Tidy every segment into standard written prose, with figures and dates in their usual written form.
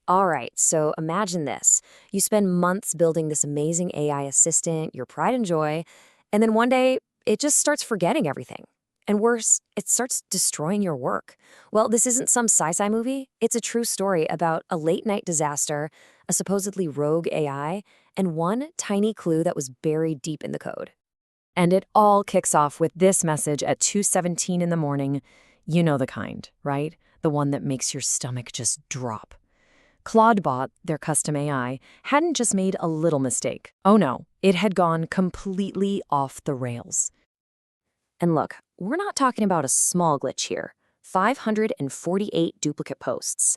All right, so imagine this. You spend months building this amazing AI assistant, your pride and joy, and then one day it just starts forgetting everything. And worse, it starts destroying your work. Well, this isn't some sci-fi movie. It's a true story about a late-night disaster, a supposedly rogue AI, and one tiny clue that was buried deep in the code. And it all kicks off with this message at 2:17 in the morning. You know the kind, right? The one that makes your stomach just drop. Clawdbot, their custom AI, hadn't just made a little mistake. Oh no, it had gone completely off the rails. And look, we're not talking about a small glitch here. 548 duplicate posts.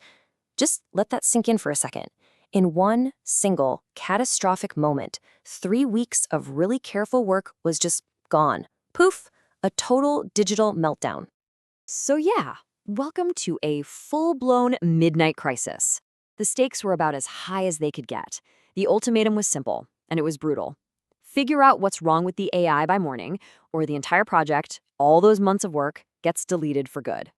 Just let that sink in for a second. In one single catastrophic moment, 3 weeks of really careful work was just gone. Poof, a total digital meltdown. So yeah, welcome to a full-blown midnight crisis. The stakes were about as high as they could get. The ultimatum was simple, and it was brutal. Figure out what's wrong with the AI by morning, or the entire project, all those months of work, gets deleted for good.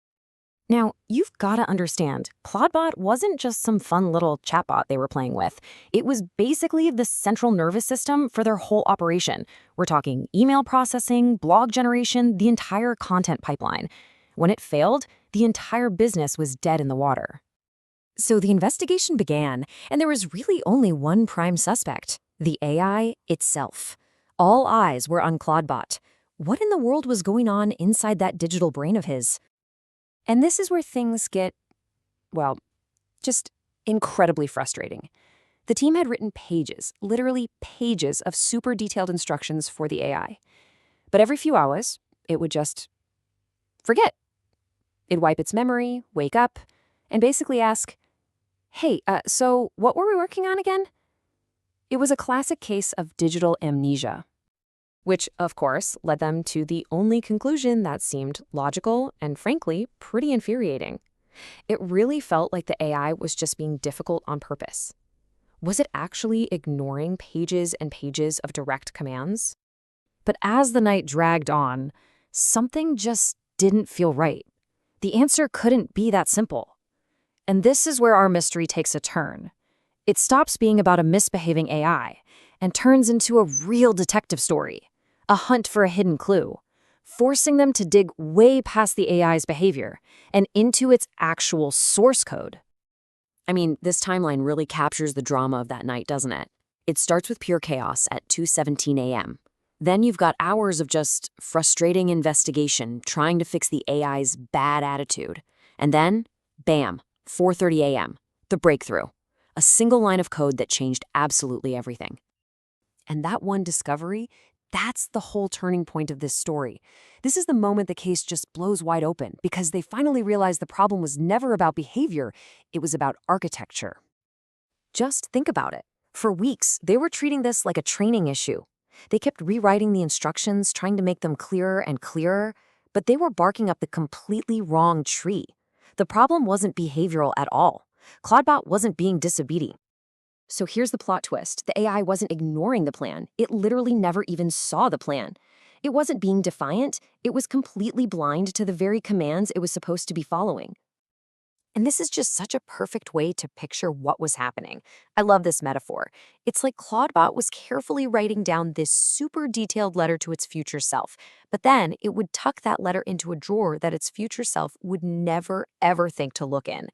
Now, you've got to understand, Clawdbot wasn't just some fun little chatbot they were playing with. It was basically the central nervous system for their whole operation. We're talking email processing, blog generation, the entire content pipeline. When it failed, the entire business was dead in the water. So the investigation began, and there was really only one prime suspect, the AI itself. All eyes were on Clawdbot. What in the world was going on inside that digital brain of his? And this is where things get, well, just incredibly frustrating. The team had written pages, literally pages of super detailed instructions for the AI. But every few hours, it would just forget. It'd wipe its memory, wake up, and basically ask, hey, so what were we working on again? It was a classic case of digital amnesia, which, of course, led them to the only conclusion that seemed logical and, frankly, pretty infuriating. It really felt like the AI was just being difficult on purpose. Was it actually ignoring pages and pages of direct commands? But as the night dragged on, something just didn't feel right. The answer couldn't be that simple. And this is where our mystery takes a turn. It stops being about a misbehaving AI and turns into a real detective story, a hunt for a hidden clue, forcing them to dig way past the AI's behavior and into its actual source code. I mean, this timeline really captures the drama of that night, doesn't it? It starts with pure chaos at 2:17 a.m. Then you've got hours of just frustrating investigation trying to fix the AI's bad attitude. And then, bam, 4:30 a.m., the breakthrough. A single line of code that changed absolutely everything. And that one discovery, that's the whole turning point of this story. This is the moment the case just blows wide open because they finally realize the problem was never about behavior, it was about architecture. Just think about it. For weeks, they were treating this like a training issue. They kept rewriting the instructions, trying to make them clearer and clearer, but they were barking up the completely wrong tree. The problem wasn't behavioral at all. Clawdbot wasn't being disobedient. So here's the plot twist. The AI wasn't ignoring the plan. It literally never even saw the plan. It wasn't being defiant. It was completely blind to the very commands it was supposed to be following. And this is just such a perfect way to picture what was happening. I love this metaphor. It's like Clawdbot was carefully writing down this super detailed letter to its future self, but then it would tuck that letter into a drawer that its future self would never, ever think to look in.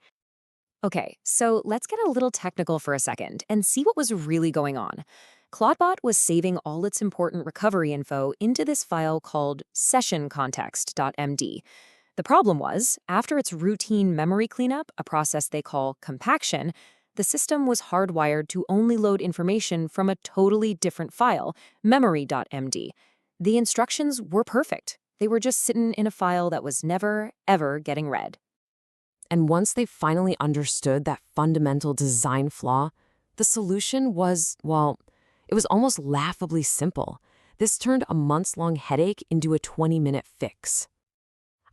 Okay, so let's get a little technical for a second and see what was really going on. Clawdbot was saving all its important recovery info into this file called sessioncontext.md. The problem was, after its routine memory cleanup, a process they call compaction, the system was hardwired to only load information from a totally different file, memory.md. The instructions were perfect. They were just sitting in a file that was never, ever getting read. And once they finally understood that fundamental design flaw, the solution was, well, it was almost laughably simple. This turned a months-long headache into a 20-minute fix.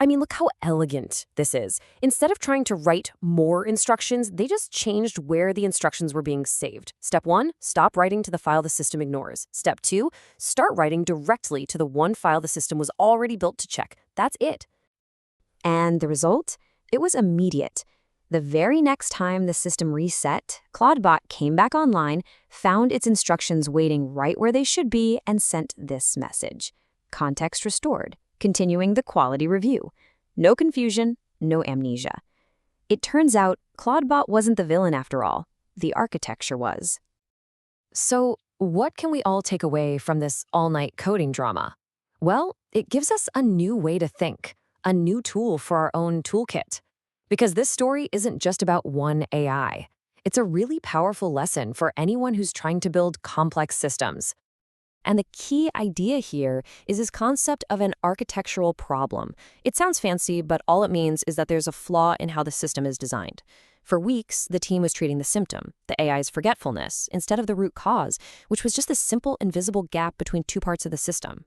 I mean, look how elegant this is. Instead of trying to write more instructions, they just changed where the instructions were being saved. Step 1, stop writing to the file the system ignores. Step 2, start writing directly to the one file the system was already built to check. That's it. And the result? It was immediate. The very next time the system reset, Clawdbot came back online, found its instructions waiting right where they should be, and sent this message. Context restored, continuing the quality review. No confusion, no amnesia. It turns out Clawdbot wasn't the villain after all. The architecture was. So, what can we all take away from this all-night coding drama? Well, it gives us a new way to think, a new tool for our own toolkit. Because this story isn't just about one AI. It's a really powerful lesson for anyone who's trying to build complex systems. And the key idea here is this concept of an architectural problem. It sounds fancy, but all it means is that there's a flaw in how the system is designed. For weeks, the team was treating the symptom, the AI's forgetfulness, instead of the root cause, which was just a simple, invisible gap between two parts of the system.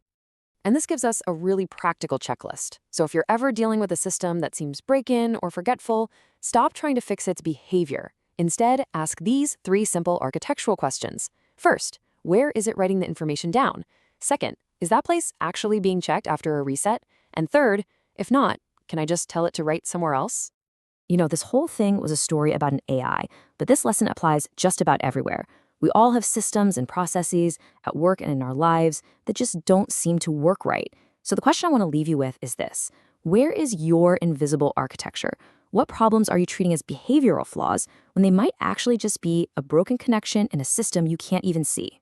And this gives us a really practical checklist. So if you're ever dealing with a system that seems break-in or forgetful, stop trying to fix its behavior. Instead, ask these 3 simple architectural questions. First, where is it writing the information down? Second, is that place actually being checked after a reset? And third, if not, can I just tell it to write somewhere else? This whole thing was a story about an AI, but this lesson applies just about everywhere. We all have systems and processes at work and in our lives that just don't seem to work right. So the question I want to leave you with is this. Where is your invisible architecture? What problems are you treating as behavioral flaws when they might actually just be a broken connection in a system you can't even see?